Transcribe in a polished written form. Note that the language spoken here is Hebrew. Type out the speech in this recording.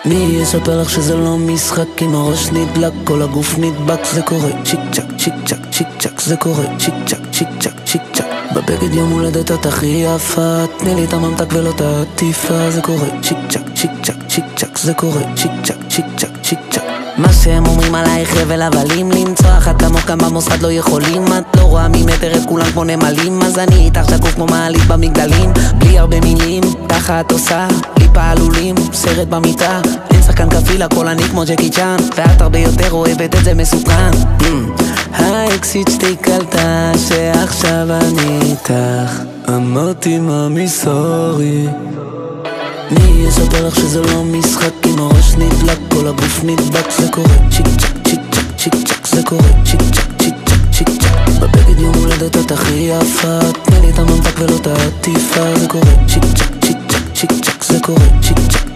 מי יספר לך שזה לא משחק? אם הראש נדלק, כל הגוף נדבק. זה קורה צ'יק צ'ק, צ'יק צ'ק, צ'יק צ'ק. זה קורה צ'יק צ'ק, צ'יק צ'ק, צ'יק צ'ק. בבגד יום הולדת את הכי יפה, תני לי את הממתק ולא את העטיפה. זה קורה צ'יק צ'ק, צ'יק צ'ק, צ'יק צ'ק. זה קורה צ'יק צ'ק, צ'יק צ'ק, צ'יק צ'ק. מה שהם אומרים עלייך חבל, אבל אם למצוא אחת כמוך כאן במוסד לא יכולים. את לא רואה ממטר את כולם כמו נמלים, אז אני איתך שקוף כמו מעלית במגדלים. בלי הרבה מילים, ככה את עושה לי פעלולים, סרט במיטה. אין שחקן כפיל, הכל אני כמו ג'קי צ'אן, ואת הרבה יותר אוהבת את זה מסוכן. האקסיט שתי קלטה שעכשיו אני איתך, אמרתי מאמי סורי. מי יספר לך שזה לא משחק? אם הראש נדלק, כל הגוף נדבק. זה קורה צ'יק צ'ק, צ'יק צ'ק, צ'יק צ'ק. זה קורה צ'יק צ'ק, צ'יק צ'ק, צ'יק צ'ק. בבגד יום הולדת את הכי יפה, תני לי את הממתק ולא את העטיפה. זה קורה צ'יק צ'ק, צ'יק צ'ק, צ'יק צ'ק. זה קורה צ'יק צ'ק.